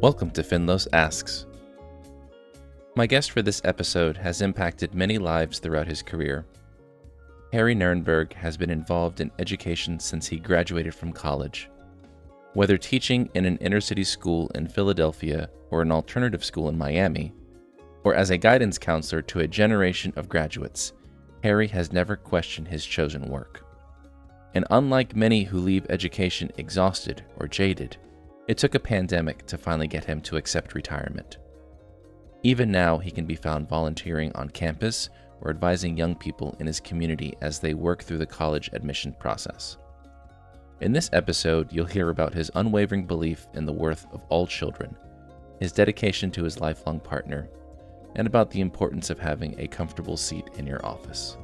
Welcome to Finlos Asks. My guest for this episode has impacted many lives throughout his career. Harry Nerenberg has been involved in education since he graduated from college. Whether teaching in an inner-city school in Philadelphia or an alternative school in Miami, or as a guidance counselor to a generation of graduates, Harry has never questioned his chosen work. And unlike many who leave education exhausted or jaded, it took a pandemic to finally get him to accept retirement. Even now, he can be found volunteering on campus or advising young people in his community as they work through the college admission process. In this episode, you'll hear about his unwavering belief in the worth of all children, his dedication to his lifelong partner, and about the importance of having a comfortable seat in your office.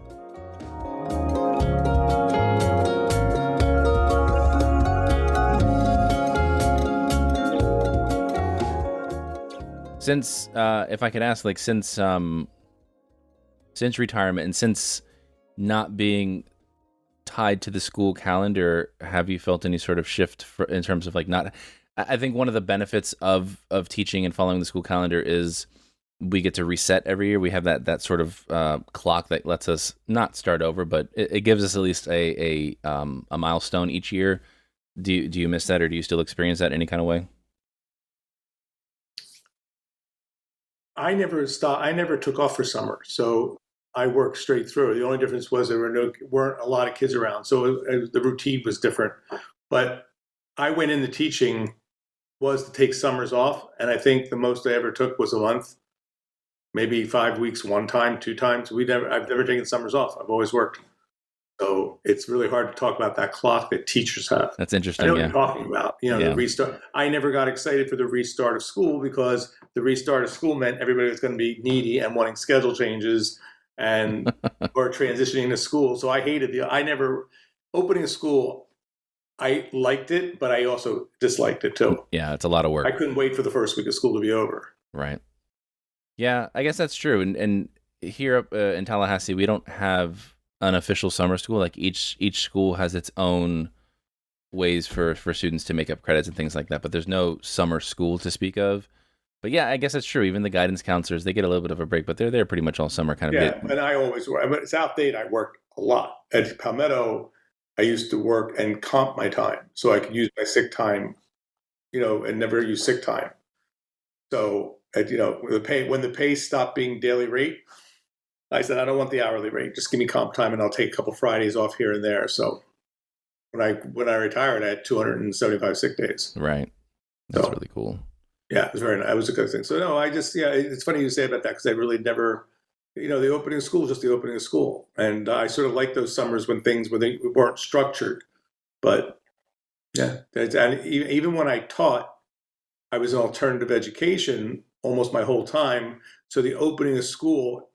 Since, if I could ask, since retirement and since not being tied to the school calendar, have you felt any sort of shift in terms of not? I think one of the benefits of teaching and following the school calendar is we get to reset every year. We have that sort of clock that lets us not start over, but it gives us at least a milestone each year. Do you miss that, or do you still experience that in any kind of way? I never took off for summer, so I worked straight through. The only difference was there weren't a lot of kids around, so the routine was different. But I went into teaching was to take summers off, and I think the most I ever took was a month, maybe 5 weeks, one time, two times. I've never taken summers off. I've always worked. So it's really hard to talk about that clock that teachers have. That's interesting. I know what you're talking about. The restart. I never got excited for the restart of school because the restart of school meant everybody was going to be needy and wanting schedule changes and or transitioning to school. So I hated opening a school. I liked it, but I also disliked it too. Yeah, it's a lot of work. I couldn't wait for the first week of school to be over. Right. Yeah, I guess that's true. And here up in Tallahassee, we don't have an official summer school. Like each school has its own ways for students to make up credits and things like that, but there's no summer school to speak of. But yeah, I guess that's true. Even the guidance counselors, they get a little bit of a break, but they're there pretty much all summer kind of. Yeah, and I always work. But South Dade, I worked a lot. At Palmetto, I used to work and comp my time, so I could use my sick time, and never use sick time. So, when the pay stopped being daily rate, I said, I don't want the hourly rate. Just give me comp time, and I'll take a couple Fridays off here and there. So when I retired, I had 275 sick days. Right. That's really cool. Yeah, it was a good thing. So no, it's funny you say about that because I really never, the opening of school is just the opening of school, and I sort of like those summers when they weren't structured. But yeah, and even when I taught, I was in alternative education almost my whole time. So the opening of school,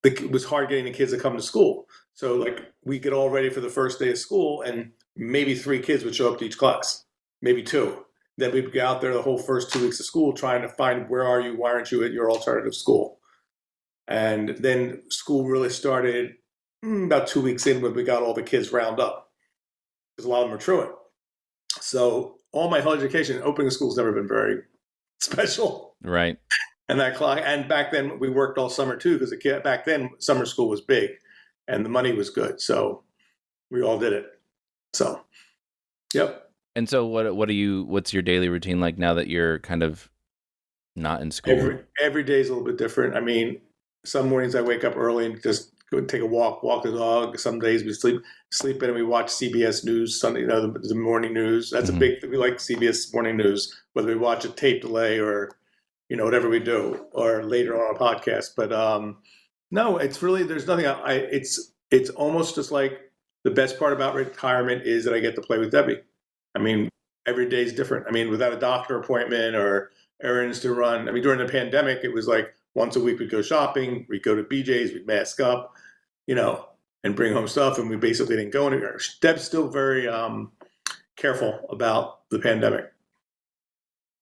it was hard getting the kids to come to school. So we get all ready for the first day of school, and maybe 3 kids would show up to each class, maybe 2. Then we'd go out there the whole first 2 weeks of school trying to find, where are you? Why aren't you at your alternative school? And then school really started about 2 weeks in when we got all the kids round up, because a lot of them are truant. So all my whole education, opening of school's never been very special. Right. And that clock, and back then we worked all summer too, because back then summer school was big, and the money was good, so we all did it. So, yep. And so, what's your daily routine like now that you're kind of not in school? Every day is a little bit different. I mean, some mornings I wake up early and just go and take a walk the dog. Some days we sleep in and we watch CBS News Sunday, the morning news. That's a big thing. We like CBS morning news, whether we watch a tape delay or whatever we do, or later on a podcast. But no, it's really, there's nothing. It's almost just like the best part about retirement is that I get to play with Debbie. I mean, every day is different. I mean, without a doctor appointment or errands to run. I mean, during the pandemic, it was like once a week we'd go shopping, we'd go to BJ's, we'd mask up, and bring home stuff. And we basically didn't go anywhere. Deb's still very careful about the pandemic.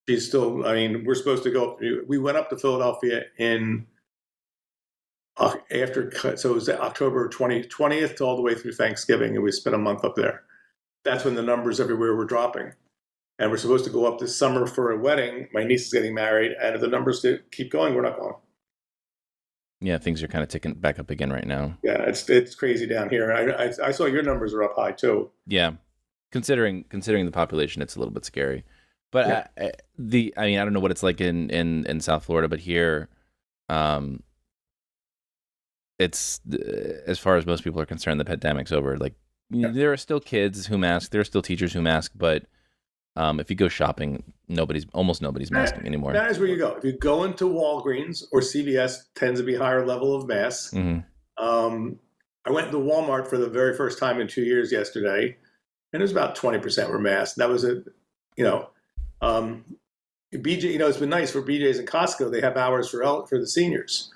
She's still, we're supposed to go. We went up to Philadelphia so it was October 20th all the way through Thanksgiving, and we spent a month up there. That's when the numbers everywhere were dropping. and we're supposed to go up this summer for a wedding. My niece is getting married, and if the numbers keep going, we're not going. Yeah, things are kind of ticking back up again right now. Yeah, it's crazy down here. I saw your numbers are up high too. Yeah, considering the population, it's a little bit scary. But Yeah. I mean, I don't know what it's like in South Florida, but here, um, it's as far as most people are concerned, the pandemic's over. Like, Yeah. there are still kids who mask, there are still teachers who mask, but if you go shopping, almost nobody's masking anymore. That is where you go. If you go into Walgreens or CVS, tends to be higher level of masks. Mm-hmm. I went to Walmart for the very first time in 2 years yesterday, and it was about 20% were masked. That was BJ. It's been nice for BJ's and Costco. They have hours for the seniors,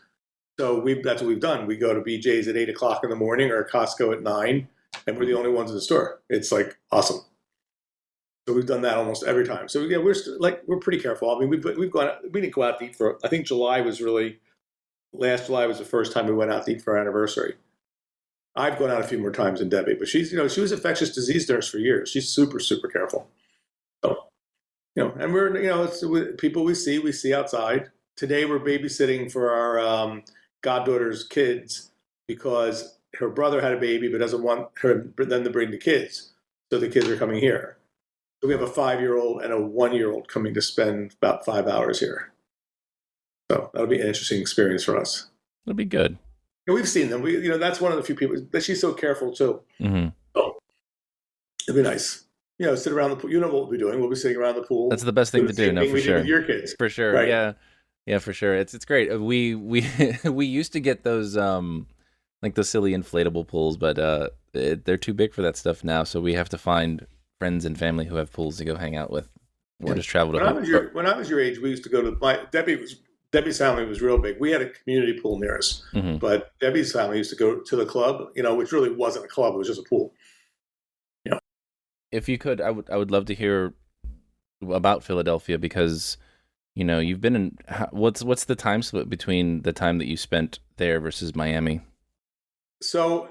so that's what we've done. We go to BJ's at 8 o'clock in the morning or Costco at 9, and we're the only ones in the store. It's like awesome. So we've done that almost every time. So yeah, we're pretty careful. I mean, we've gone. We didn't go out to eat for. I think last July was the first time we went out to eat for our anniversary. I've gone out a few more times than Debbie, but she was infectious disease nurse for years. She's super, super careful. So, and we're, it's people we see outside. Today we're babysitting for our goddaughter's kids because her brother had a baby but doesn't want them to bring the kids. So the kids are coming here. So we have a 5-year-old and a 1-year-old coming to spend about 5 hours here. So that'll be an interesting experience for us. It'll be good. And we've seen them. That's one of the few people that she's so careful too. Mm-hmm. So it'll be nice. Sit around the pool. You know what we'll be doing? We'll be sitting around the pool. That's the best thing to do. No, for sure. With your kids, for sure. Right? Yeah, for sure. It's great. We we used to get those like the silly inflatable pools, but they're too big for that stuff now. So we have to find friends and family who have pools to go hang out with, or just travel to. When I was your age, we used to go to Debbie's family was real big. We had a community pool near us, mm-hmm. but Debbie's family used to go to the club, which really wasn't a club; it was just a pool. If you could, I would love to hear about Philadelphia because, you've been in. What's the time split between the time that you spent there versus Miami? So,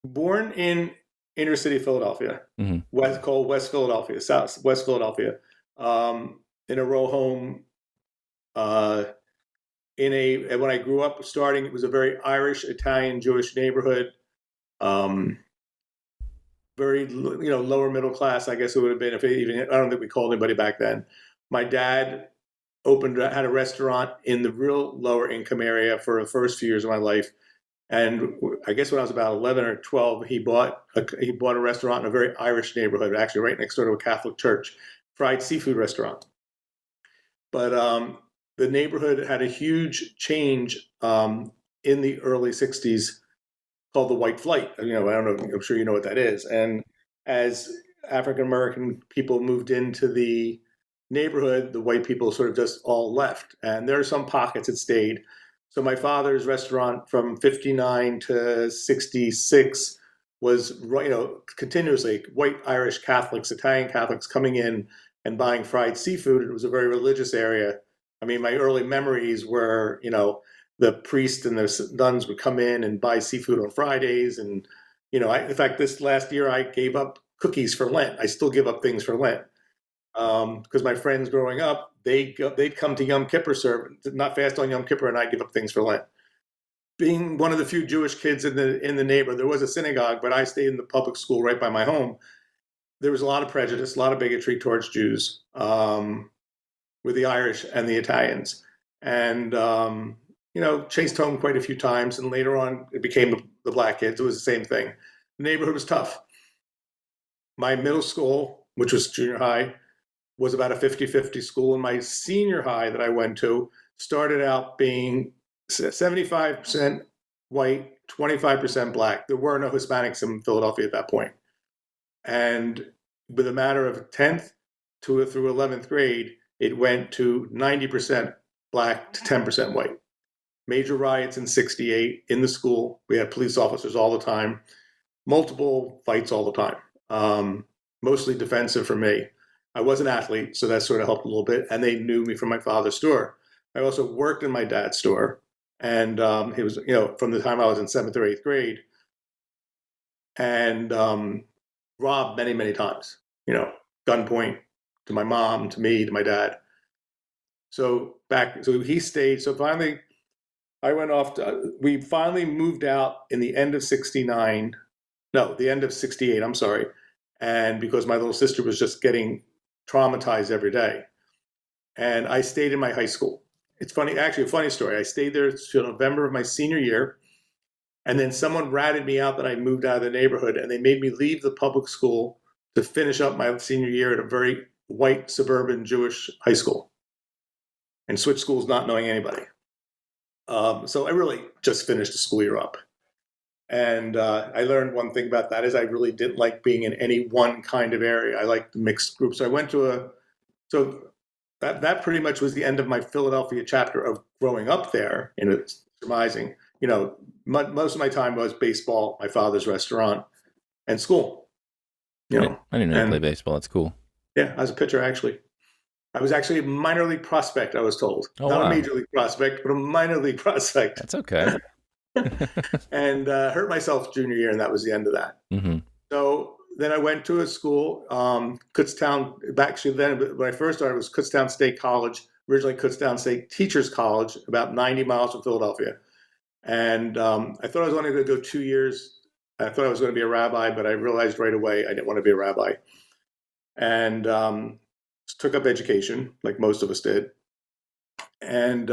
born in inner city Philadelphia, mm-hmm. called West Philadelphia, West Philadelphia, in a row home. When I grew up, it was a very Irish, Italian, Jewish neighborhood. Very, lower middle class, I guess it would have been I don't think we called anybody back then. My dad had a restaurant in the real lower income area for the first few years of my life. And I guess when I was about 11 or 12, he bought a restaurant in a very Irish neighborhood, actually right next door to a Catholic church, fried seafood restaurant. But the neighborhood had a huge change in the early 60s called the White Flight. I don't know, I'm sure you know what that is. And as African-American people moved into the neighborhood, the white people sort of just all left. And there are some pockets that stayed. So my father's restaurant from 59 to 66 was, continuously white Irish Catholics, Italian Catholics coming in and buying fried seafood. It was a very religious area. I mean, my early memories were, the priest and the nuns would come in and buy seafood on Fridays. And, in fact, this last year I gave up cookies for Lent. I still give up things for Lent. Because my friends growing up, they'd come to Yom Kippur not fast on Yom Kippur, and I'd give up things for Lent. Being one of the few Jewish kids in the neighborhood, there was a synagogue, but I stayed in the public school right by my home. There was a lot of prejudice, a lot of bigotry towards Jews, with the Irish and the Italians. And, chased home quite a few times. And later on, it became the black kids. It was the same thing. The neighborhood was tough. My middle school, which was junior high, was about a 50-50 school. And my senior high that I went to started out being 75% white, 25% black. There were no Hispanics in Philadelphia at that point. And with a matter of 10th through 11th grade, it went to 90% black to 10% white. Major riots in 68 in the school. We had police officers all the time, multiple fights all the time, mostly defensive for me. I was an athlete, so that sort of helped a little bit. And they knew me from my father's store. I also worked in my dad's store. And he was, from the time I was in 7th or 8th grade, and robbed many, many times, gunpoint to my mom, to me, to my dad. So he stayed. So finally, I went off we finally moved out in the end of 69. No, the end of 68, I'm sorry. And because my little sister was just getting traumatized every day. And I stayed in my high school. It's funny, actually, a funny story. I stayed there till November of my senior year. And then someone ratted me out that I moved out of the neighborhood, and they made me leave the public school to finish up my senior year at a very white suburban Jewish high school and switch schools not knowing anybody. So I really just finished the school year up. And I learned one thing about that is I really didn't like being in any one kind of area. I liked the mixed groups. So I went to so that pretty much was the end of my Philadelphia chapter of growing up there, and it's surmising. Most of my time was baseball, my father's restaurant, and school. I didn't know you play baseball. That's cool. Yeah, I was a pitcher, actually. I was actually a minor league prospect, I was told. Not a major league prospect, but a minor league prospect. That's okay. And hurt myself junior year, and that was the end of that. Mm-hmm. So then I went to a school, Kutztown. Actually, then when I first started, it was Kutztown State College, originally Kutztown State Teachers College, about 90 miles from Philadelphia. And I thought I was only going to go 2 years. I thought I was going to be a rabbi, but I realized right away I didn't want to be a rabbi. And took up education, like most of us did. And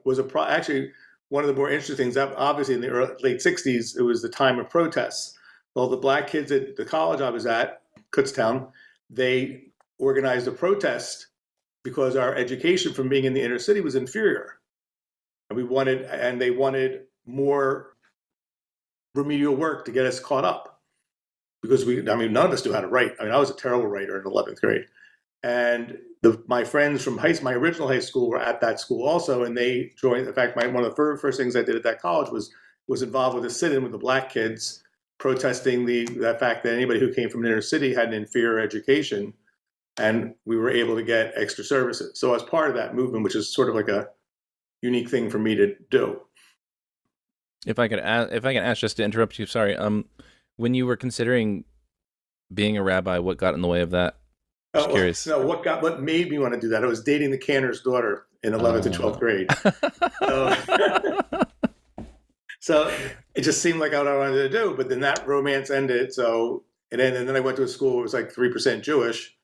was actually one of the more interesting things. Obviously, in the late 60s, it was the time of protests. Well, the black kids at the college I was at, Kutztown, they organized a protest because our education from being in the inner city was inferior. And they wanted more remedial work to get us caught up. Because none of us knew how to write. I was a terrible writer in 11th grade. And my friends from my original high school were at that school also, and they joined. In fact, one of the first things I did at that college was involved with a sit-in with the black kids, protesting the fact that anybody who came from the inner city had an inferior education, and we were able to get extra services. So I was part of that movement, which is sort of like a unique thing for me to do. If I can ask, just to interrupt you, sorry. When you were considering being a rabbi, what got in the way of that? Just curious. No, what made me want to do that? I was dating the canner's daughter in 11th and 12th grade. So it just seemed like what I wanted to do. But then that romance ended. And then I went to a school that was like 3% Jewish.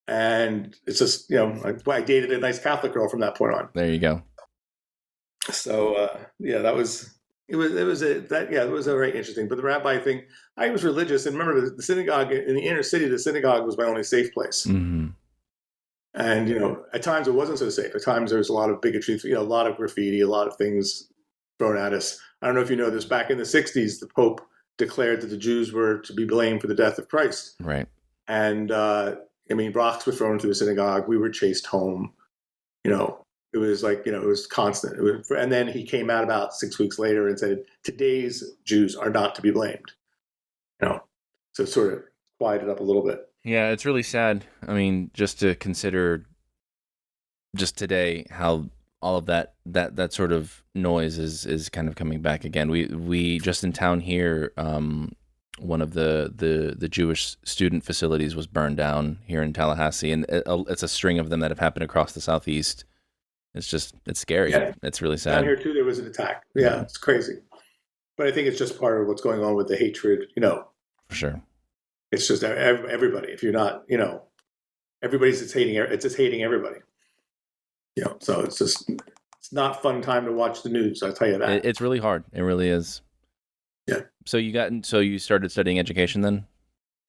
And it's just, I dated a nice Catholic girl from that point on. There you go. So, that was... It was a very interesting. But the rabbi thing, I was religious, and remember the synagogue in the inner city. The synagogue was my only safe place. Mm-hmm. And at times it wasn't so safe. At times there was a lot of bigotry, a lot of graffiti, a lot of things thrown at us. I don't know if you know this. Back in the 60s, the Pope declared that the Jews were to be blamed for the death of Christ. Right. And rocks were thrown through the synagogue. We were chased home. It was like, it was constant. And then he came out about 6 weeks later and said, today's Jews are not to be blamed. So it sort of quieted up a little bit. Yeah, it's really sad. Just to consider just today how all of that sort of noise is kind of coming back again. We just in town here, one of the Jewish student facilities was burned down here in Tallahassee, and it's a string of them that have happened across the Southeast. It's scary. Yeah. It's really sad. Down here too, there was an attack. Yeah, it's crazy. But I think it's just part of what's going on with the hatred, For sure. It's just everybody. If you're not, everybody's just hating everybody. So it's not fun time to watch the news, I'll tell you that. It's really hard. It really is. Yeah. So you started studying education then?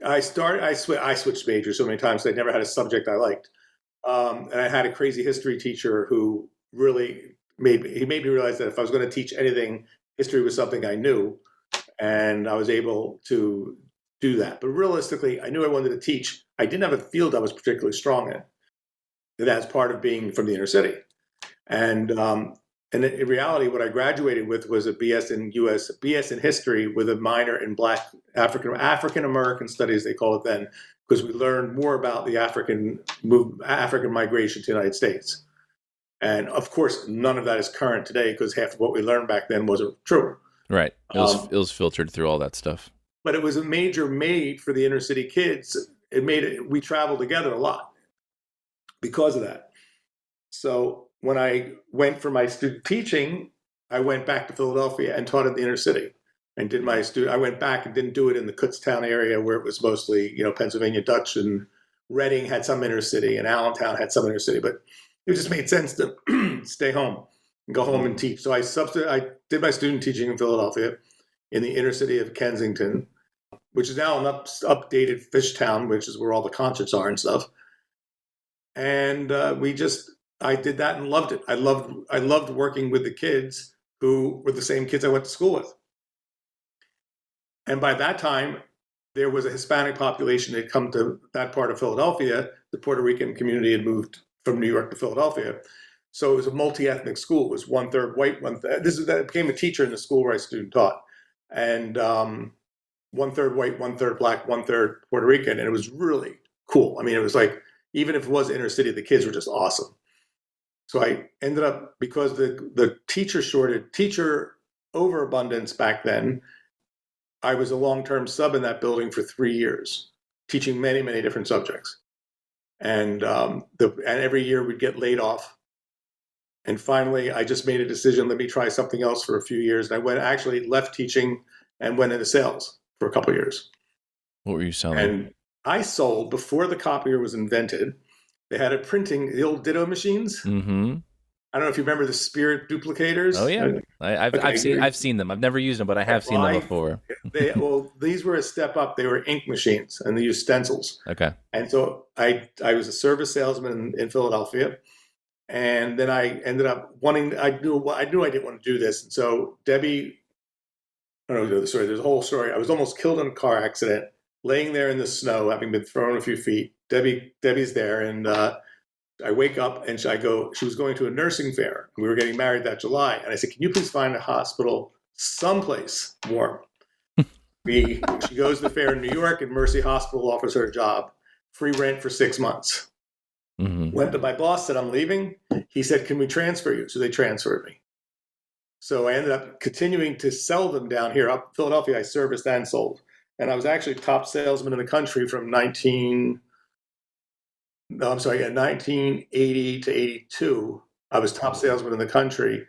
I switched majors so many times I never had a subject I liked. And I had a crazy history teacher who really made me realize that if I was going to teach anything, history was something I knew, and I was able to do that. But realistically, I knew I wanted to teach. I didn't have a field I was particularly strong in. And that's part of being from the inner city. And in reality, what I graduated with was a BS in history with a minor in Black African American studies, they call it then, because we learned more about the African migration to the United States. And of course, none of that is current today because half of what we learned back then wasn't true. Right. It was filtered through all that stuff. But it was a major made for the inner city kids we traveled together a lot because of that. So when I went for my student teaching, I went back to Philadelphia and taught in the inner city and did my I went back and didn't do it in the Kutztown area where it was mostly, Pennsylvania Dutch, and Reading had some inner city and Allentown had some inner city, but it just made sense to stay home and go home and teach. So I did my student teaching in Philadelphia in the inner city of Kensington, which is now an updated Fishtown, which is where all the concerts are and stuff. And I did that and loved it. I loved working with the kids who were the same kids I went to school with. And by that time, there was a Hispanic population that had come to that part of Philadelphia. The Puerto Rican community had moved from New York to Philadelphia. So it was a multi-ethnic school. It was 1/3 white, 1/3. I became a teacher in the school where I student taught. And 1/3 white, 1/3 black, 1/3 Puerto Rican. And it was really cool. I mean, it was like, even if it was inner city, the kids were just awesome. So I ended up, because the teacher overabundance back then, I was a long-term sub in that building for 3 years, teaching many, many different subjects. And every year we'd get laid off. And finally, I just made a decision, let me try something else for a few years. And I actually left teaching and went into sales for a couple of years. What were you selling? And I sold, before the copier was invented, they had the old Ditto machines. Mm-hmm. I don't know if you remember the Spirit duplicators. Oh yeah, I've seen them. I've never used them, but I have seen them before. These were a step up. They were ink machines, and they used stencils. Okay. And so I was a service salesman in Philadelphia, and then I ended up wanting. I knew I didn't want to do this, and so Debbie. I don't know the story. There's a whole story. I was almost killed in a car accident, laying there in the snow, having been thrown a few feet. Debbie's there, and I wake up and she was going to a nursing fair. We were getting married that July. And I said, can you please find a hospital someplace warm? She goes to the fair in New York, and Mercy Hospital offers her a job, free rent for 6 months. Mm-hmm. Went to my boss, said, I'm leaving. He said, can we transfer you? So they transferred me. So I ended up continuing to sell them down here. Up in Philadelphia, I serviced and sold. And I was actually top salesman in the country from 1980 to 82, I was top salesman in the country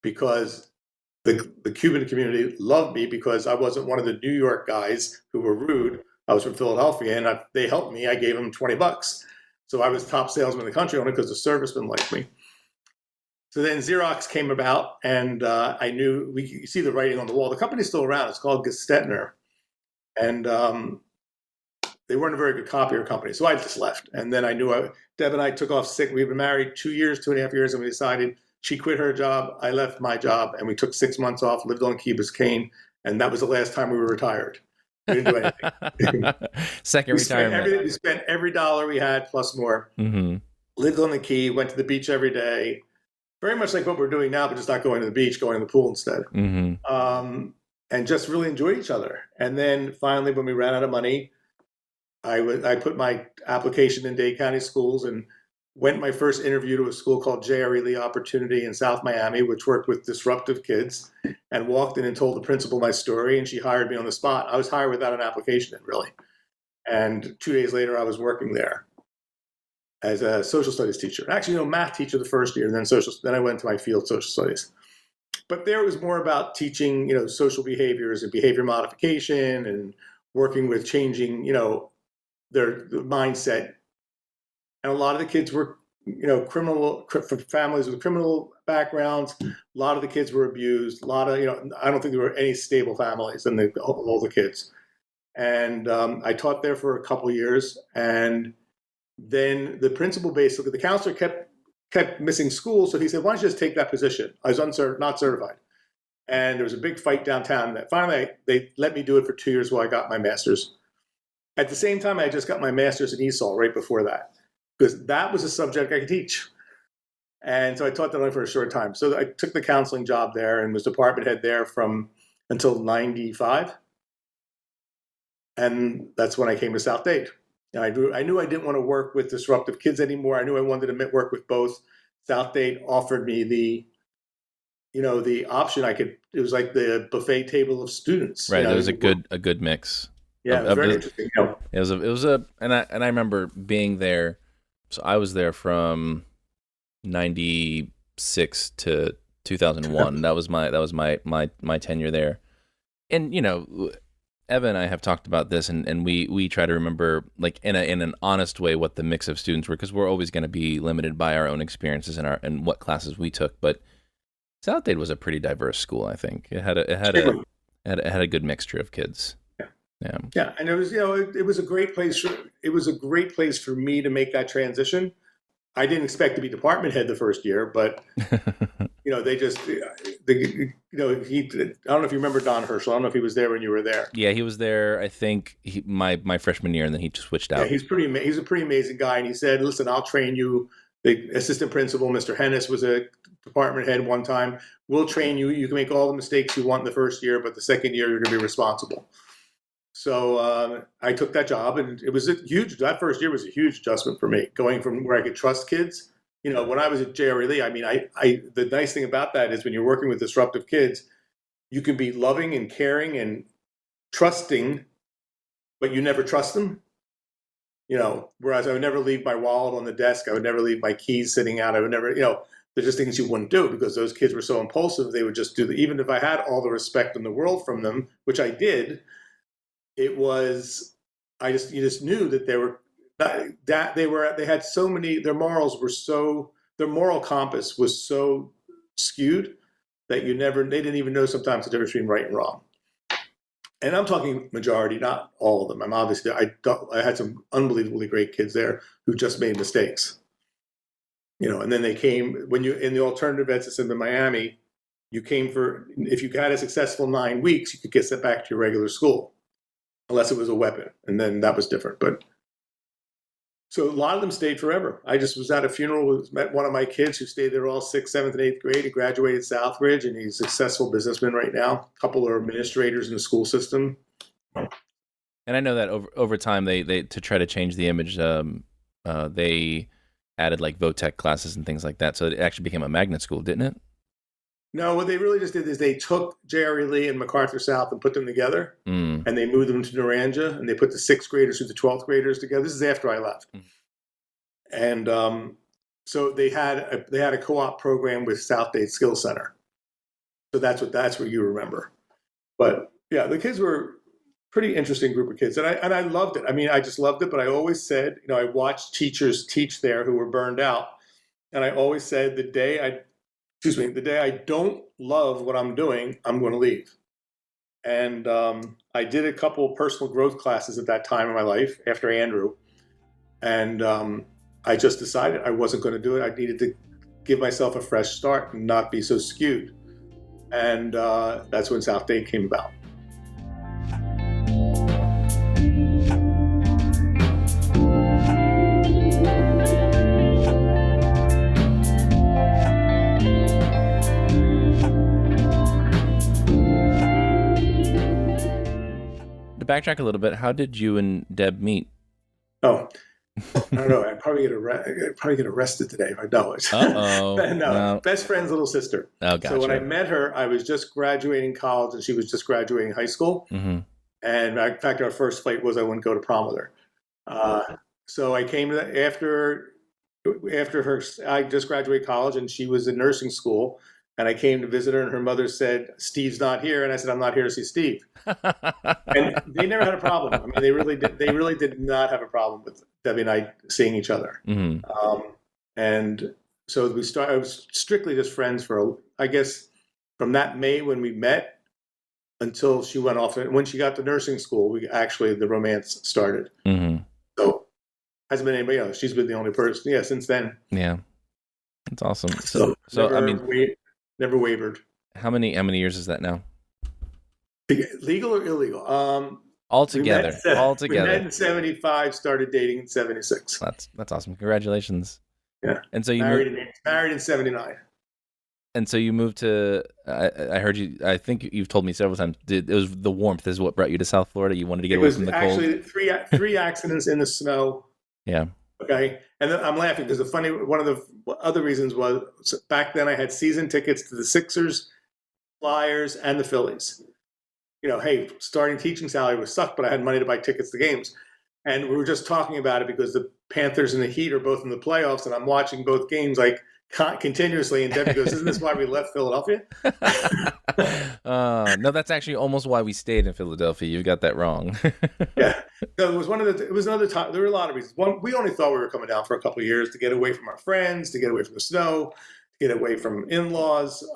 because the Cuban community loved me because I wasn't one of the New York guys who were rude. I was from Philadelphia, and they helped me. I gave them $20. So I was top salesman in the country only because the servicemen liked me. So then Xerox came about, and I knew, you see the writing on the wall. The company's still around. It's called Gestetner. And they weren't a very good copier company. So I just left. And then I knew Deb and I took off sick. We've been married 2.5 years, and we decided she quit her job. I left my job, and we took 6 months off, lived on Key Biscayne. And that was the last time we were retired. We didn't do anything. Second retirement. We spent every dollar we had plus more. Mm-hmm. Lived on the Key, went to the beach every day. Very much like what we're doing now, but just not going to the beach, going to the pool instead. Mm-hmm. And just really enjoyed each other. And then finally, when we ran out of money, I put my application in Dade County Schools and went my first interview to a school called J.R.E. Lee Opportunity in South Miami, which worked with disruptive kids, and walked in and told the principal my story, and she hired me on the spot. I was hired without an application in, really. And 2 days later, I was working there as a social studies teacher. Actually, math teacher the first year, and then I went to my field, social studies. But there it was more about teaching, social behaviors and behavior modification and working with changing, their mindset. And a lot of the kids were, from families with criminal backgrounds. A lot of the kids were abused. A lot of, I don't think there were any stable families in all the kids. And I taught there for a couple of years. And then the principal, basically, the counselor kept missing schools. So he said, why don't you just take that position? I was not certified. And there was a big fight downtown. And finally, they let me do it for 2 years while I got my master's. At the same time, I just got my master's in ESOL right before that, because that was a subject I could teach. And so I taught that only for a short time. So I took the counseling job there and was department head there until 95. And that's when I came to South Dade. And I knew I didn't want to work with disruptive kids anymore. I knew I wanted to work with both. South Dade offered me the option. It was like the buffet table of students. Right. It was a good mix. Yeah, it of, was of very the interesting. it was a and I remember being there. So I was there from 96 to 2001. That was my tenure there. And Evan and I have talked about this, and we try to remember, like, in an honest way, what the mix of students were, because we're always going to be limited by our own experiences and what classes we took. But Southdade was a pretty diverse school. I think Extremely. it had a good mixture of kids. Yeah. Yeah. Yeah, and it was it was a great place. It was a great place for me to make that transition. I didn't expect to be department head the first year, but they just he. I don't know if you remember Don Herschel. I don't know if he was there when you were there. Yeah, he was there. I think my freshman year, and then he just switched Yeah, out. he's a pretty amazing guy, and he said, "Listen, I'll train you." The assistant principal, Mr. Hennis, was a department head one time. We'll train you. You can make all the mistakes you want in the first year, but the second year you're going to be responsible. So I took that job, and it was a huge. That first year was a huge adjustment for me, going from where I could trust kids. When I was at JRE, I mean, I the nice thing about that is when you're working with disruptive kids, you can be loving and caring and trusting, but you never trust them. Whereas I would never leave my wallet on the desk. I would never leave my keys sitting out. I would never, there's just things you wouldn't do because those kids were so impulsive. They would just do even if I had all the respect in the world from them, which I did, it was, you just knew that they had so many, their moral compass was so skewed that they didn't even know sometimes the difference between right and wrong. And I'm talking majority, not all of them. I'm obviously, I had some unbelievably great kids there who just made mistakes. And then they came when you in the alternative ed system in Miami. If you had a successful 9 weeks, you could get sent back to your regular school, unless it was a weapon, and then that was different. But so a lot of them stayed forever. I just was at a funeral, met one of my kids who stayed there all 6th, 7th, and 8th grade. He graduated Southbridge, and he's a successful businessman right now. A couple are administrators in the school system. And I know that over time they to try to change the image, they added like VOTEC classes and things like that. So it actually became a magnet school, didn't it? No, what they really just did is they took Jerry Lee and MacArthur South and put them together, and they moved them to Naranja, and they put the 6th graders with the 12th graders together. This is after I left, and so they had a co-op program with Southdade Skills Center. So that's what you remember. But yeah, the kids were pretty interesting group of kids, and I loved it. I mean, I just loved it. But I always said, I watched teachers teach there who were burned out, and I always said the day I don't love what I'm doing, I'm going to leave. And I did a couple of personal growth classes at that time in my life after Andrew. And I just decided I wasn't going to do it. I needed to give myself a fresh start and not be so skewed. And that's when Southdade came about. Backtrack a little bit. How did you and Deb meet? Oh, I don't know. I'd probably get arrested today if I know it. Uh-oh. No, best friend's little sister. Oh, gotcha. So when I met her, I was just graduating college and she was just graduating high school. Mm-hmm. And in fact, our first fight was I wouldn't go to prom with her. So I came after her. I just graduated college and she was in nursing school. And I came to visit her, and her mother said, "Steve's not here." And I said, "I'm not here to see Steve." And they never had a problem. I mean, they really did not have a problem with Debbie and I seeing each other. Mm-hmm. And so I was strictly just friends I guess, from that May when we met until she went off. When she got to nursing school, the romance started. Mm-hmm. So hasn't been anybody else. She's been the only person. Yeah, since then. Yeah, that's awesome. So never wavered. How many years is that now? Legal or illegal? Altogether. We met in 75, started dating in 76. That's awesome. Congratulations. Yeah. And so you married in 79. And so you moved to, I heard you, I think you've told me several times, it was the warmth is what brought you to South Florida. You wanted to get away from the cold. It was actually three accidents in the snow. Yeah. Okay. And then I'm laughing because one of the other reasons was back then I had season tickets to the Sixers, Flyers, and the Phillies. hey, starting teaching salary was sucked, but I had money to buy tickets to games. And we were just talking about it because the Panthers and the Heat are both in the playoffs, and I'm watching both games like continuously. And Debbie goes, "Isn't this why we left Philadelphia?" No, that's actually almost why we stayed in Philadelphia. You got that wrong. Yeah, so it was another time. There were a lot of reasons. One, we only thought we were coming down for a couple of years to get away from our friends, to get away from the snow, to get away from in-laws,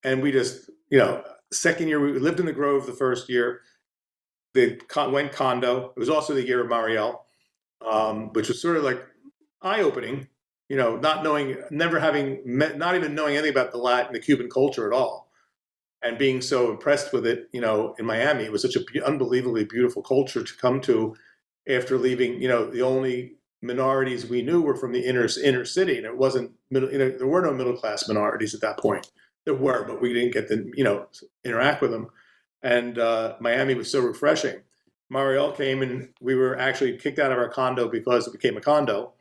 and we just, second year we lived in the Grove the first year. They went condo. It was also the year of Marielle, which was sort of like eye-opening. Not knowing, never having met, not even knowing anything about the Latin, the Cuban culture at all, and being so impressed with it. In Miami, it was such an unbelievably beautiful culture to come to after leaving. The only minorities we knew were from the inner city, and it wasn't middle. There were no middle class minorities at that point. There were, but we didn't get to interact with them. And Miami was so refreshing. Marielle came, and we were actually kicked out of our condo because it became a condo,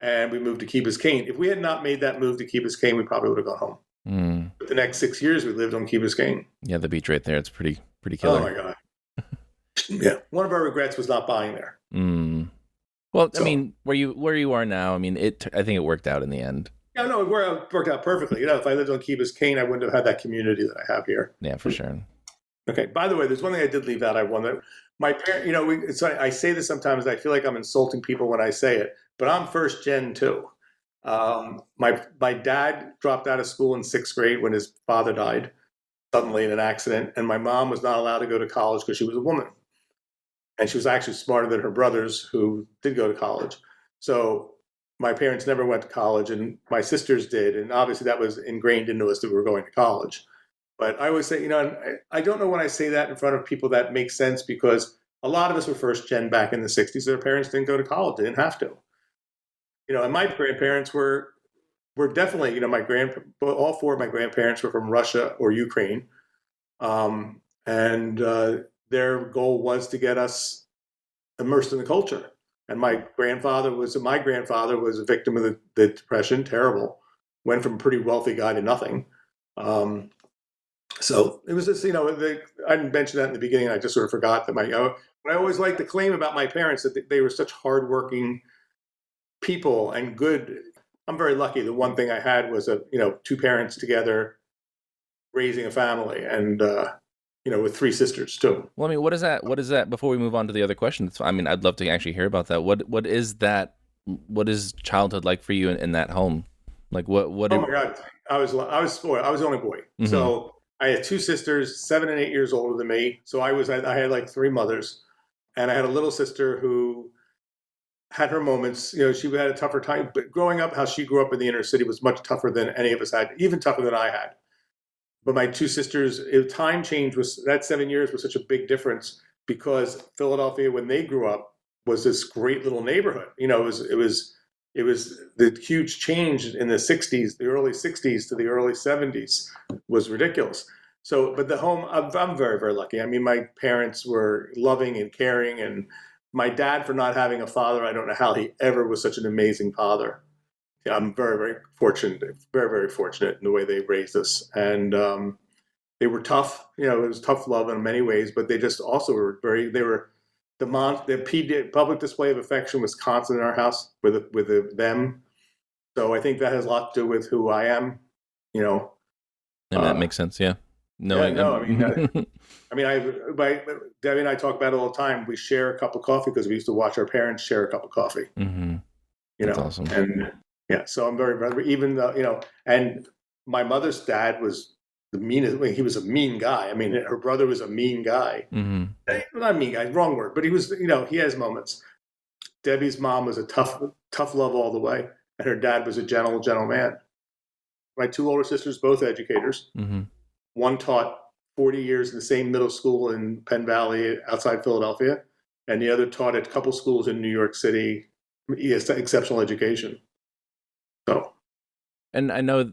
and we moved to Key Biscayne. If we had not made that move to Key Biscayne, we probably would have gone home. Mm. But the next 6 years, we lived on Key Biscayne. Yeah, the beach right there. It's pretty killer. Oh my god. Yeah, one of our regrets was not buying there. Mm. Well, I mean, where you are now, I mean, I think it worked out in the end. Yeah, no, it worked out perfectly. If I lived on Key Biscayne, I wouldn't have had that community that I have here. Yeah, for sure. Okay. By the way, there's one thing I did leave out. I wonder, my parent. I say this sometimes. I feel like I'm insulting people when I say it, but I'm first gen too. My dad dropped out of school in 6th grade when his father died suddenly in an accident, and my mom was not allowed to go to college because she was a woman, and she was actually smarter than her brothers who did go to college. So my parents never went to college, and my sisters did, and obviously that was ingrained into us that we were going to college. But I always say, I don't know when I say that in front of people that makes sense, because a lot of us were first gen back in the 60s. Their parents didn't go to college. They didn't have to. And my grandparents were definitely, all 4 of my grandparents were from Russia or Ukraine. And their goal was to get us immersed in the culture. And my grandfather was a victim of the Depression, terrible, went from a pretty wealthy guy to nothing. So it was just, I didn't mention that in the beginning. I just sort of forgot that but I always liked to claim about my parents that they were such hardworking people and good. I'm very lucky. The one thing I had was 2 parents together raising a family, and with 3 sisters too. Well, I mean, what is that? Before we move on to the other questions, I mean, I'd love to actually hear about that. What is that? What is childhood like for you in that home? Like what? Oh my God, I was spoiled. I was the only boy, Mm-hmm. So I had 2 sisters, 7 and 8 years older than me. So I had like 3 mothers, and I had a little sister who had her moments. She had a tougher time, but growing up, how she grew up in the inner city was much tougher than any of us had, even tougher than I had. But my 2 sisters, time change that 7 years was such a big difference, because Philadelphia, when they grew up, was this great little neighborhood. It was the huge change in the 60s, the early 60s to the early 70s was ridiculous. So, but the home, I'm very, very lucky. I mean, my parents were loving and caring, and my dad, for not having a father, I don't know how he ever was such an amazing father. I'm very, very fortunate, very, very fortunate in the way they raised us. And they were tough. It was tough love in many ways, but they just also were the public display of affection was constant in our house with them. So I think that has a lot to do with who I am, And that makes sense, yeah. Debbie and I talk about it all the time. We share a cup of coffee because we used to watch our parents share a cup of coffee. Mm-hmm. That's awesome. And yeah, so I'm very, even though, and my mother's dad was the meanest. He was a mean guy. I mean, her brother was a mean guy. Mm-hmm. Not mean guy, wrong word, but he was, he has moments. Debbie's mom was a tough love all the way, and her dad was a gentle man. My 2 older sisters, both educators. Mm-hmm. One taught 40 years in the same middle school in Penn Valley outside Philadelphia, and the other taught at a couple schools in New York City. He has exceptional education. So, and I know,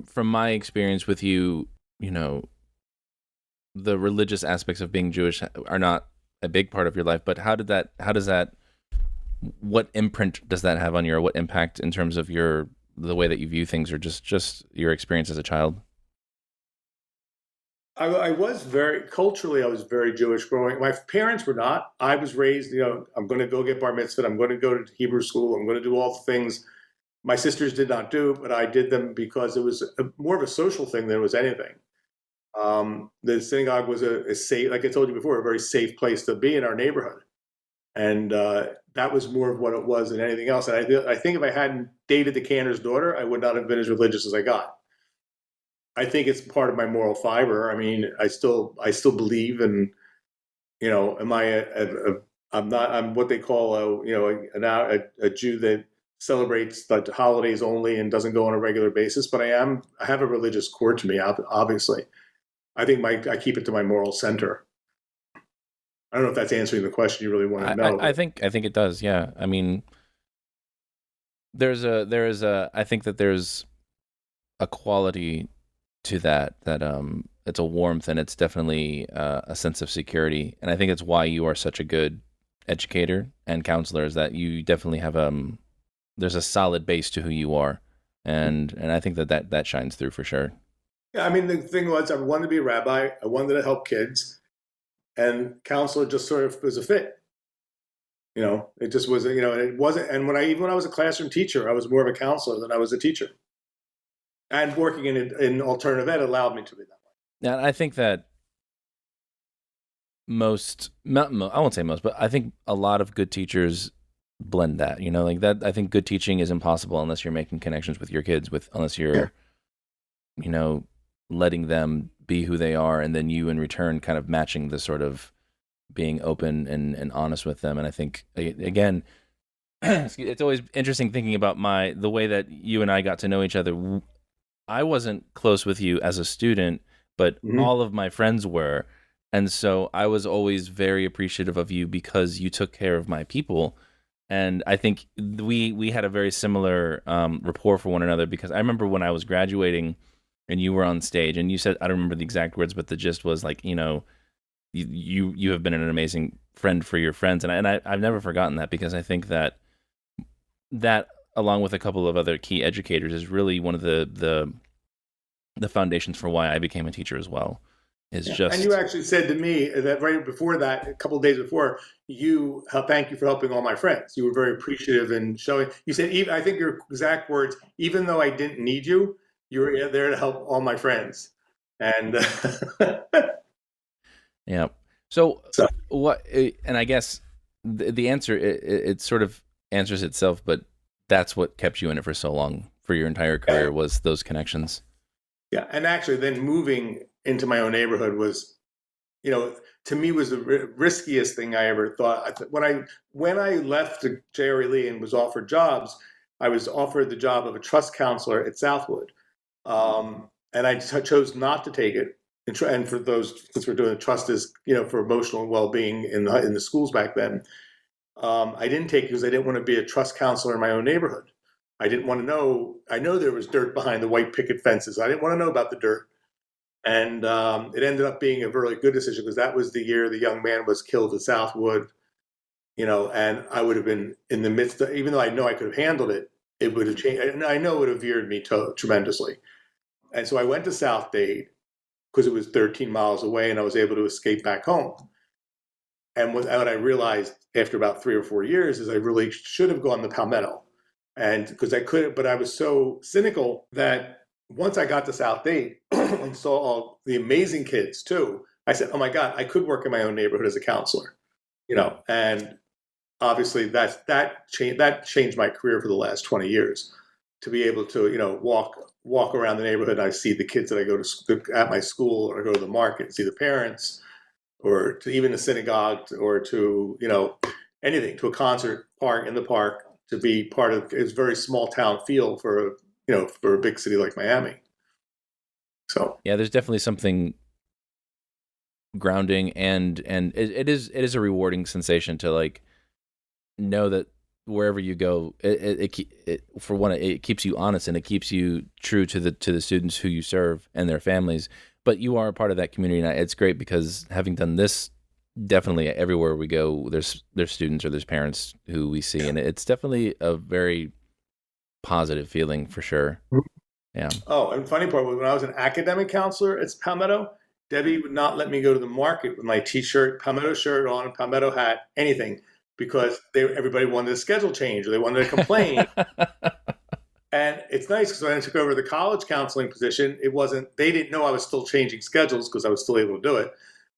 from my experience with you, the religious aspects of being Jewish are not a big part of your life. But what imprint does that have on you, or what impact in terms of the way that you view things, or just your experience as a child? I was very culturally, I was very Jewish growing. My parents were not. I was raised, I'm going to go get bar mitzvah. I'm going to go to Hebrew school. I'm going to do all the things my sisters did not do, but I did them because it was more of a social thing than it was anything. The synagogue was a safe, like I told you before, a very safe place to be in our neighborhood. And that was more of what it was than anything else. And I think if I hadn't dated the cantor's daughter, I would not have been as religious as I got. I think it's part of my moral fiber. I mean, I still believe, and am I I'm not, I'm what they call a Jew that celebrates the holidays only and doesn't go on a regular basis. But I have a religious core to me. Obviously, I think I keep it to my moral center. I don't know if that's answering the question you really want to know. I think it does. Yeah. I mean, I think that there's a quality to that it's a warmth, and it's definitely a sense of security. And I think it's why you are such a good educator and counselor, is that you definitely have there's a solid base to who you are, and I think that shines through for sure. Yeah, I mean, the thing was, I wanted to be a rabbi. I wanted to help kids, and counselor just sort of was a fit. It just was, and it wasn't. And when I was a classroom teacher, I was more of a counselor than I was a teacher. And working in alternative ed allowed me to be that way. Yeah, I think that I won't say most, but I think a lot of good teachers blend that. Like that. I think good teaching is impossible unless you're making connections with your kids, unless you're, letting them be who they are, and then you in return kind of matching the sort of being open and honest with them. And I think, again, it's always interesting thinking about the way that you and I got to know each other. I wasn't close with you as a student, but all of my friends were. And so I was always very appreciative of you because you took care of my people. And I think we had a very similar rapport for one another, because I remember when I was graduating and you were on stage and you said, I don't remember the exact words, but the gist was like, you have been an amazing friend for your friends. And I've never forgotten that, because I think that along with a couple of other key educators is really one of the foundations for why I became a teacher as well. And you actually said to me that right before that, a couple of days before, thank you for helping all my friends. You were very appreciative and showing. You said, I think your exact words, even though I didn't need you, you were there to help all my friends. And yeah. So what? And I guess the answer it sort of answers itself, but that's what kept you in it for so long, for your entire career, was those connections. Yeah, and actually, then moving into my own neighborhood was, to me, was the riskiest thing I ever thought. When I left J.R.E. Lee and was offered jobs, I was offered the job of a trust counselor at Southwood, and I chose not to take it. And for those, since we're doing the trust is, for emotional well-being in the schools back then, I didn't take it because I didn't want to be a trust counselor in my own neighborhood. I didn't want to know. I know there was dirt behind the white picket fences. I didn't want to know about the dirt. And it ended up being a really good decision, because that was the year the young man was killed at Southwood, and I would have been in the midst of, even though I know I could have handled it, it would have changed. And I know it would have veered me tremendously. And so I went to South Dade because it was 13 miles away, and I was able to escape back home. And what I realized after about 3 or 4 years is I really should have gone to Palmetto. And because I couldn't, but I was so cynical that once I got to South Dade and saw all the amazing kids too, I said, oh my God, I could work in my own neighborhood as a counselor, and obviously that changed my career for the last 20 years, to be able to, walk around the neighborhood. And I see the kids that I go to at my school, or go to the market and see the parents, or to even the synagogue, or to, anything, to a concert park, in the park, to be part of. It's a very small town feel for a big city like Miami. So yeah, there's definitely something grounding, and it is a rewarding sensation to like know that wherever you go, it for one, it keeps you honest, and it keeps you true to the students who you serve and their families. But you are a part of that community, and it's great, because having done this, definitely everywhere we go, there's students or there's parents who we see, and it's definitely a very positive feeling for sure. Yeah. Oh, and funny part was, when I was an academic counselor at Palmetto, Debbie would not let me go to the market with my t-shirt, palmetto shirt on, palmetto hat, anything, because everybody wanted a schedule change or they wanted to complain. And it's nice because when I took over the college counseling position, it wasn't, they didn't know I was still changing schedules because I was still able to do it.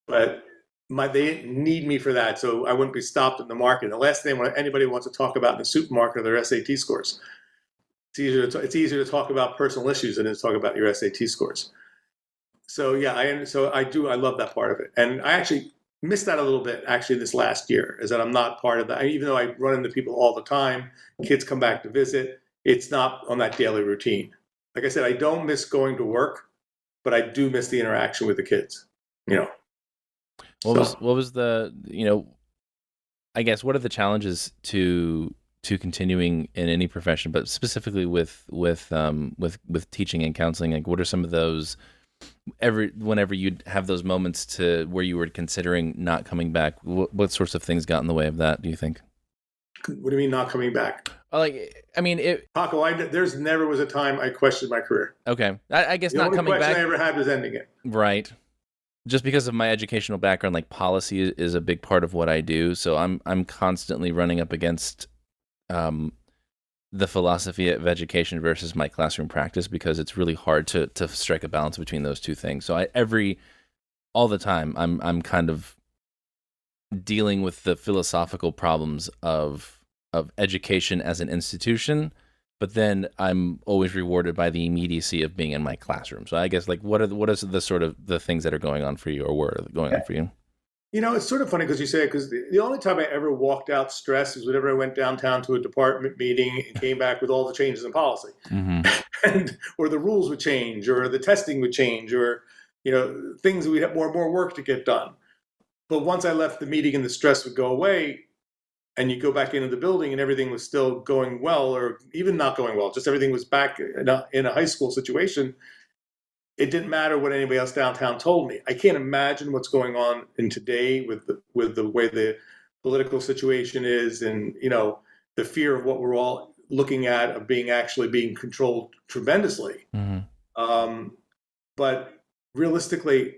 But they didn't need me for that. So I wouldn't be stopped in the market. The last thing anybody wants to talk about in the supermarket are their SAT scores. It's easier to talk about personal issues than to talk about your SAT scores. So yeah, I love that part of it. And I actually missed that a little bit actually this last year, is that I'm not part of that. Even though I run into people all the time, kids come back to visit, it's not on that daily routine. Like I said, I don't miss going to work, but I do miss the interaction with the kids. What was the, I guess, what are the challenges to continuing in any profession, but specifically with teaching and counseling? Like, what are some of those, whenever you'd have those moments to where you were considering not coming back, what sorts of things got in the way of that, do you think? What do you mean not coming back? Paco, there's never was a time I questioned my career. Okay. I guess not coming back. The only question I ever had was ending it. Right. Just because of my educational background, like policy is a big part of what I do. So I'm constantly running up against the philosophy of education versus my classroom practice, because it's really hard to strike a balance between those two things. So all the time I'm kind of dealing with the philosophical problems of education as an institution, but then I'm always rewarded by the immediacy of being in my classroom. So I guess, like, what are the sort of the things that are going on for you, or were going on for you? It's sort of funny because you say it, because the only time I ever walked out stressed is whenever I went downtown to a department meeting and came back with all the changes in policy. Mm-hmm. Or the rules would change, or the testing would change, or things we'd have more and more work to get done. But once I left the meeting and the stress would go away, and you go back into the building and everything was still going well, or even not going well, just everything was back in a high school situation, it didn't matter what anybody else downtown told me. I can't imagine what's going on in today with the way the political situation is, and the fear of what we're all looking at of actually being controlled tremendously. Mm-hmm. But realistically,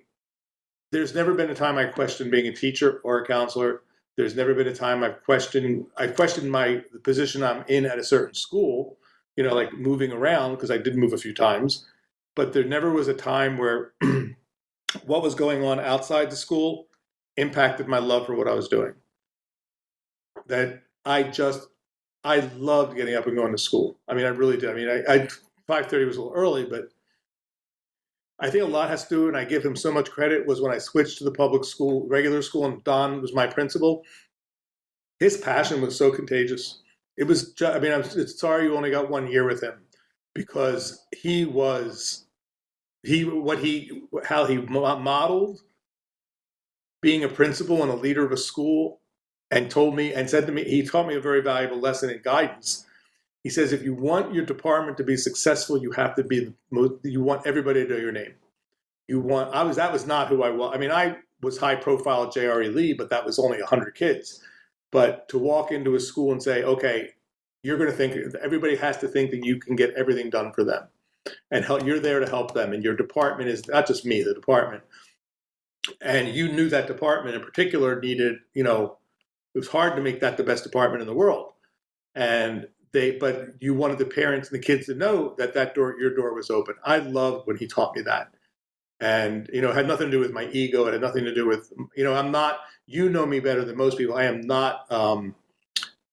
there's never been a time I questioned being a teacher or a counselor. There's never been a time I've questioned the position I'm in at a certain school, like moving around, because I did move a few times. But there never was a time where what was going on outside the school impacted my love for what I was doing. That I loved getting up and going to school. I mean, I really did. I mean, I 5:30 was a little early, but I think a lot has to do, and I give him so much credit, was when I switched to the public school, regular school, and Don was my principal. His passion was so contagious. It was, I'm sorry you only got 1 year with him, because how he modeled being a principal and a leader of a school, and said to me, he taught me a very valuable lesson in guidance. He says, if you want your department to be successful, you have to you want everybody to know your name. That was not who I was. I mean, I was high profile at J.R.E. Lee, but that was only 100 kids. But to walk into a school and say, okay, everybody has to think that you can get everything done for them, and you're there to help them. And your department is not just me, the department. And you knew that department in particular needed, it was hard to make that the best department in the world. But you wanted the parents and the kids to know that your door was open. I loved when he taught me that. And, it had nothing to do with my ego. It had nothing to do with, I'm not, me better than most people. I am not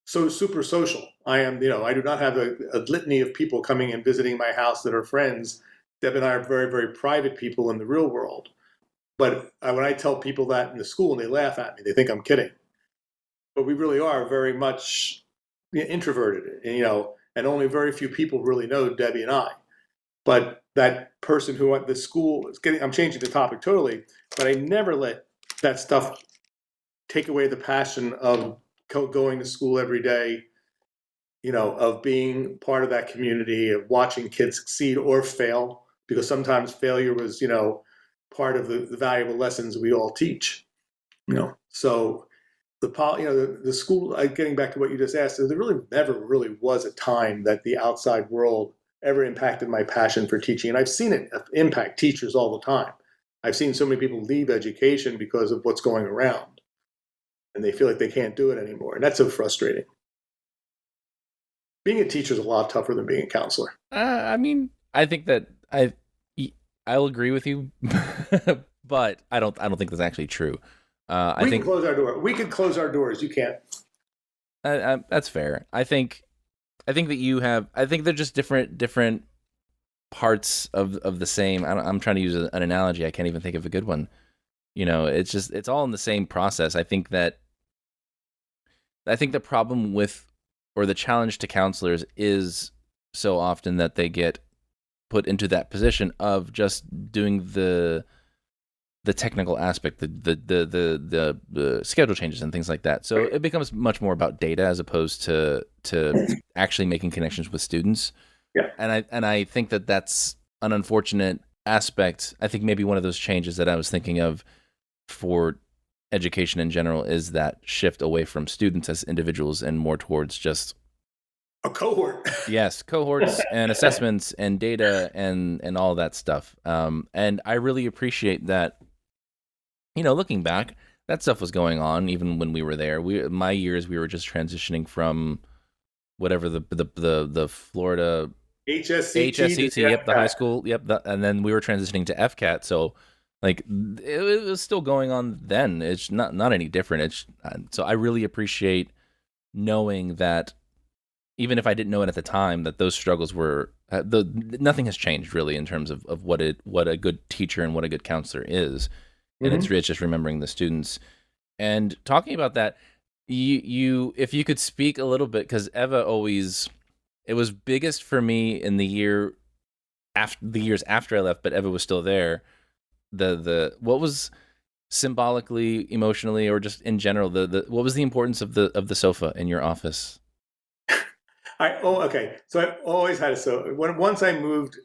so super social. I am, I do not have a litany of people coming and visiting my house that are friends. Deb and I are very, very private people in the real world. But when I tell people that in the school and they laugh at me, they think I'm kidding. But we really are very much introverted, and only very few people really know Debbie and I. But that person who at the school is I'm changing the topic totally, but I never let that stuff take away the passion of going to school every day, of being part of that community, of watching kids succeed or fail, because sometimes failure was, part of the valuable lessons we all teach, So the school, getting back to what you just asked, there really never really was a time that the outside world ever impacted my passion for teaching. And I've seen it impact teachers all the time. I've seen so many people leave education because of what's going around, and they feel like they can't do it anymore. And that's so frustrating. Being a teacher is a lot tougher than being a counselor. I mean, I think that I'll agree with you, but I don't think that's actually true. I We can think close our door. We can close our doors. You can't. that's fair. I think that you have. I think they're just different parts of the same. I'm trying to use an analogy. I can't even think of a good one. It's all in the same process. I think the problem with, or the challenge to counselors is so often that they get put into that position of just doing the technical aspect, the schedule changes and things like that. So it becomes much more about data as opposed to actually making connections with students. Yeah. And I think that that's an unfortunate aspect. I think maybe one of those changes that I was thinking of for education in general is that shift away from students as individuals and more towards just a cohort. Yes, cohorts and assessments and data and all that stuff. And I really appreciate that. Looking back, that stuff was going on even when we were there. My years, we were just transitioning from whatever the Florida HSCT, yep, the high school, yep, and then we were transitioning to FCAT. So, like, it was still going on then. It's not any different. So I really appreciate knowing that, even if I didn't know it at the time, that those struggles were nothing has changed really in terms of what a good teacher and what a good counselor is, and it's just remembering the students and talking about that. You if you could speak a little bit, because Eva always, it was biggest for me in the years after I left, but Eva was still there. The what was symbolically, emotionally, or just in general, what was the importance of the sofa in your office? Okay. So I always had a sofa. Once I moved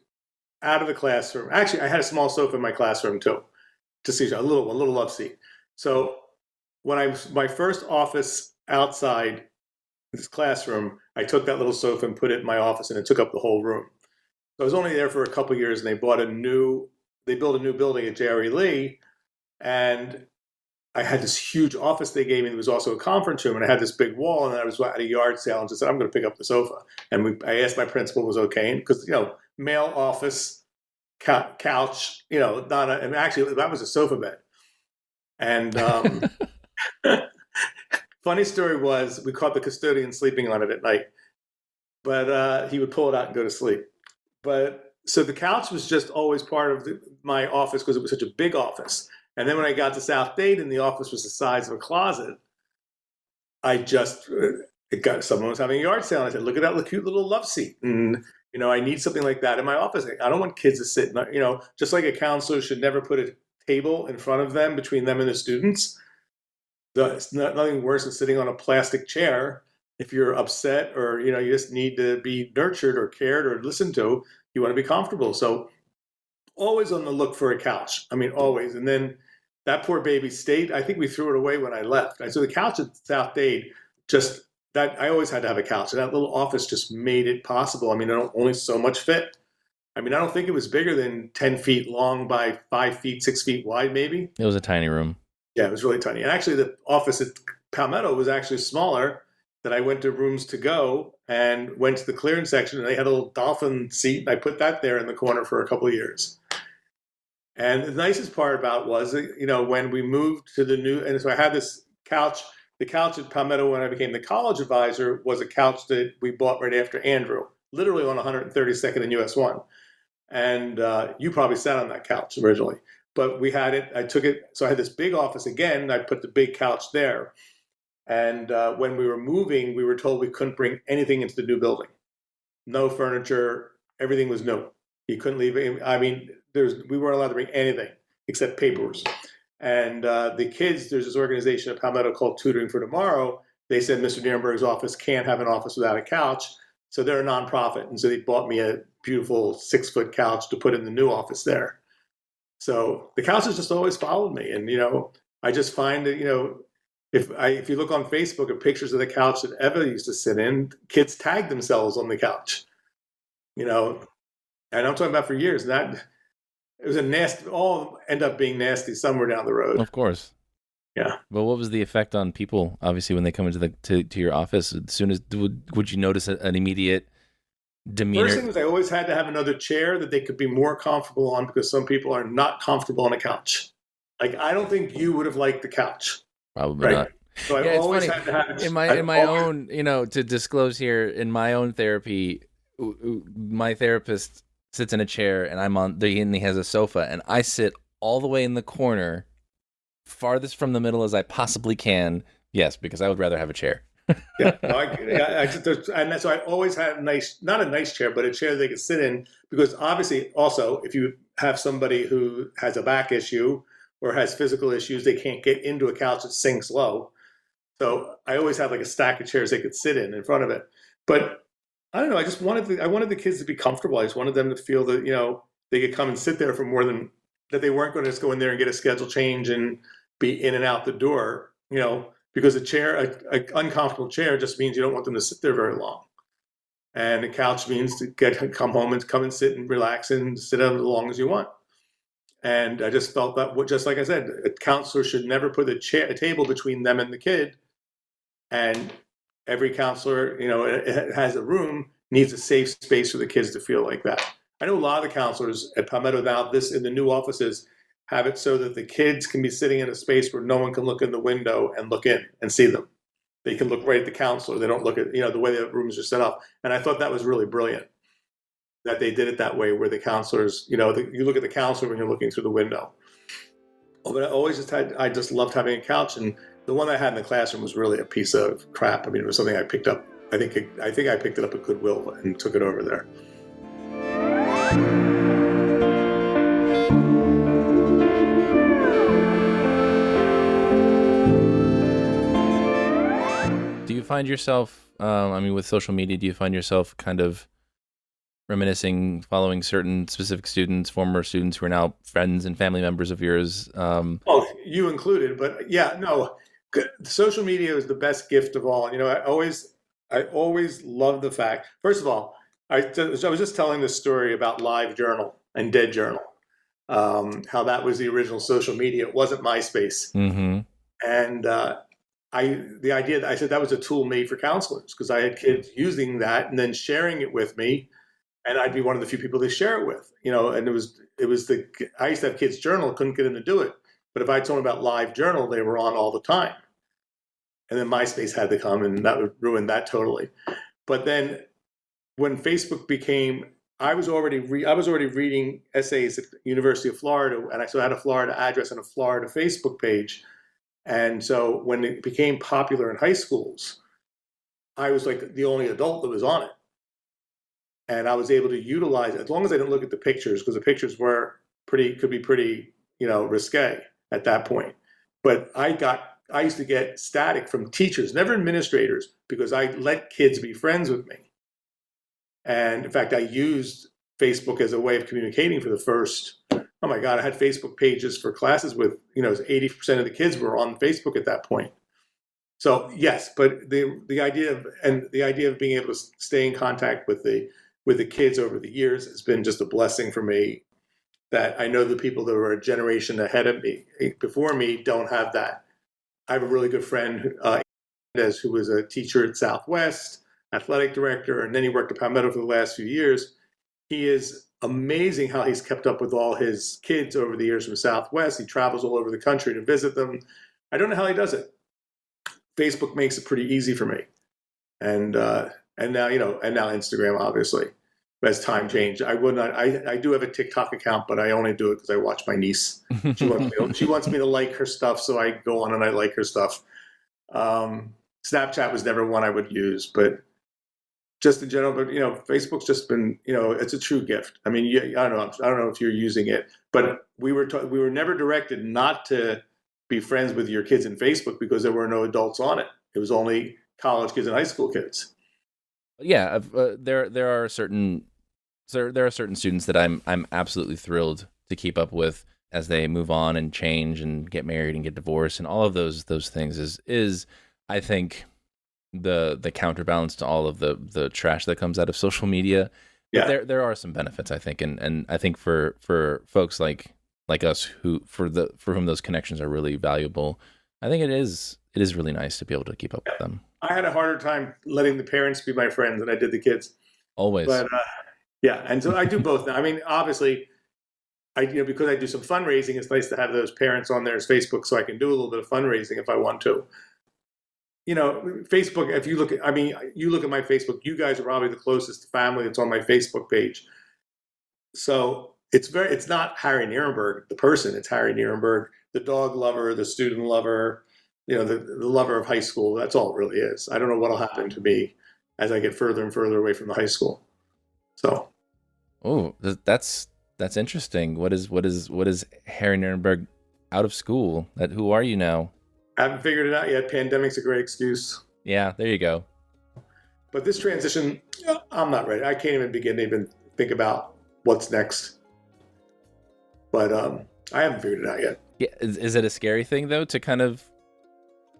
out of the classroom, actually, I had a small sofa in my classroom too, to see a little love seat. So when my first office outside this classroom, I took that little sofa and put it in my office, and it took up the whole room. So I was only there for a couple of years, and they built a new building at Jerry Lee, and I had this huge office they gave me. It was also a conference room, and I had this big wall, and I was at a yard sale and just said, I'm going to pick up the sofa. And I asked my principal was okay, because, male office, couch, and actually that was a sofa bed. And funny story was, we caught the custodian sleeping on it at night, but he would pull it out and go to sleep. But so the couch was just always part of my office because it was such a big office. And then when I got to South Dade and the office was the size of a closet, someone was having a yard sale, and I said, look at that cute little love seat. And, I need something like that in my office. I don't want kids to sit, just like a counselor should never put a table in front of them, between them and the students. It's nothing worse than sitting on a plastic chair. If you're upset or, you just need to be nurtured or cared or listened to, you want to be comfortable. So always on the look for a couch. I mean, always. And then that poor baby stayed. I think we threw it away when I left. So the couch at South Dade, I always had to have a couch. And that little office just made it possible. I mean, only so much fit. I mean, I don't think it was bigger than 10 feet long by 5 feet, 6 feet wide, maybe. It was a tiny room. Yeah, it was really tiny. And actually, the office at Palmetto was actually smaller. That I went to Rooms to Go and went to the clearance section, and they had a little dolphin seat, and I put that there in the corner for a couple of years. And the nicest part about it was, when we moved to the new, and so I had this couch. The couch at Palmetto, when I became the college advisor, was a couch that we bought right after Andrew, literally on 132nd and US 1. And you probably sat on that couch originally. But we had it, I took it, so I had this big office again, and I put the big couch there. And when we were moving, we were told we couldn't bring anything into the new building. No furniture, everything was new. You couldn't leave it. I mean, we weren't allowed to bring anything except papers. And the kids, there's this organization at Palmetto called Tutoring for Tomorrow. They said Mr. Nerenberg's office can't have an office without a couch. So they're a nonprofit. And so they bought me a beautiful 6-foot couch to put in the new office there. So the couch has just always followed me. And, I just find that, if you look on Facebook at pictures of the couch that Eva used to sit in, kids tag themselves on the couch, and I'm talking about for years. And it was a nasty. All end up being nasty somewhere down the road. Of course. Yeah. But what was the effect on people? Obviously, when they come into to your office, as soon as would you notice an immediate demeanor? First thing was I always had to have another chair that they could be more comfortable on because some people are not comfortable on a couch. Like I don't think you would have liked the couch. Probably Right. not. So I Yeah, it's always funny. had to have In my own, to disclose here, in my own therapy, my therapist sits in a chair and and he has a sofa, and I sit all the way in the corner, farthest from the middle as I possibly can. Yes, because I would rather have a chair. Yeah, no, and so I always had not a nice chair, but a chair they could sit in because obviously, also, if you have somebody who has a back issue or has physical issues, they can't get into a couch that sinks low. So I always had like a stack of chairs they could sit in front of it. But I don't know. I wanted the kids to be comfortable. I just wanted them to feel that they could come and sit there for more than that. They weren't going to just go in there and get a schedule change and be in and out the door. Because an uncomfortable chair just means you don't want them to sit there very long. And a couch means to come home and come and sit and relax and sit down as long as you want. And I just felt that, just like I said, a counselor should never put a table between them and the kid. And every counselor, it has a room, needs a safe space for the kids to feel like that. I know a lot of the counselors at Palmetto now, in the new offices, have it so that the kids can be sitting in a space where no one can look in the window and look in and see them. They can look right at the counselor. They don't look at, the way the rooms are set up. And I thought that was really brilliant that they did it that way, where the counselors, you look at the counselor when you're looking through the window. But I just loved having a couch. And the one I had in the classroom was really a piece of crap. I mean, it was something I picked up. I think I picked it up at Goodwill and took it over there. Do you find yourself, with social media, do you find yourself kind of reminiscing, following certain specific students, former students who are now friends and family members of yours? Well, you included, but yeah, no, social media is the best gift of all. I always love the fact, first of all, I was just telling this story about Live Journal and Dead Journal, how that was the original social media. It wasn't MySpace. Mm-hmm. And I said that was a tool made for counselors because I had kids using that and then sharing it with me, and I'd be one of the few people they share it with, and I used to have kids journal, couldn't get them to do it. But if I told them about Live Journal, they were on all the time. And then MySpace had to come, and that would ruin that totally. But then when Facebook became, I was already reading essays at the University of Florida, and I still had a Florida address and a Florida Facebook page. And so when it became popular in high schools, I was like the only adult that was on it. And I was able to utilize it, as long as I didn't look at the pictures, because the pictures could be pretty, risque at that point. But I used to get static from teachers, never administrators, because I let kids be friends with me. And in fact, I used Facebook as a way of communicating for the first, oh my God, I had Facebook pages for classes with, 80% of the kids were on Facebook at that point. So yes, but the idea of being able to stay in contact with the kids over the years has been just a blessing for me, that I know the people that were a generation ahead of me, before me, don't have that. I have a really good friend, who was a teacher at Southwest, athletic director, and then he worked at Palmetto for the last few years. He is amazing how he's kept up with all his kids over the years from Southwest. He travels all over the country to visit them. I don't know how he does it. Facebook makes it pretty easy for me. And now, and now Instagram, obviously, as time changed. I do have a TikTok account, but I only do it because I watch my niece. She wants me to like her stuff, so I go on and I like her stuff. Snapchat was never one I would use, but just in general, but Facebook's just been, it's a true gift. I mean, I don't know if you're using it, but we were never directed not to be friends with your kids in Facebook because there were no adults on it. It was only college kids and high school kids. Yeah, there are certain students that I'm absolutely thrilled to keep up with as they move on and change and get married and get divorced, and all of those things is I think the counterbalance to all of the trash that comes out of social media. But there are some benefits, I think, and I think for folks like us for whom those connections are really valuable, I think it is really nice to be able to keep up with them. I had a harder time letting the parents be my friends than I did the kids. Always. But and so I do both now. I mean, obviously, because I do some fundraising, it's nice to have those parents on there as Facebook, so I can do a little bit of fundraising if I want to. Facebook, if you look at my Facebook, you guys are probably the closest family that's on my Facebook page. So it's not Harry Nerenberg, the person, it's Harry Nerenberg, the dog lover, the student lover, the lover of high school. That's all it really is. I don't know what'll happen to me as I get further and further away from the high school. So. Oh, that's interesting. What is Harry Nerenberg out of school? Who are you now? I haven't figured it out yet. Pandemic's a great excuse. Yeah, there you go. But this transition, I'm not ready. I can't even begin to even think about what's next. But I haven't figured it out yet. Yeah, is it a scary thing though to kind of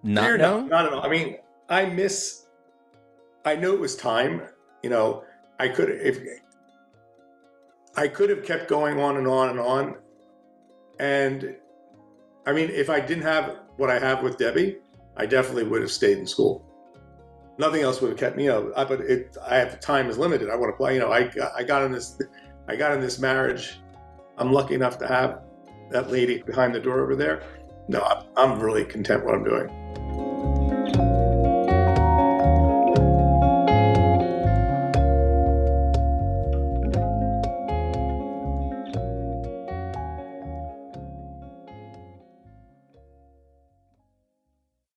not know? Not at all. I mean, I know it was time. I could have kept going on and on and on. And I mean, if I didn't have what I have with Debbie, I definitely would have stayed in school. Nothing else would have kept me. But I have time is limited. I want to play. I got in this marriage. I'm lucky enough to have that lady behind the door over there. No, I'm really content what I'm doing.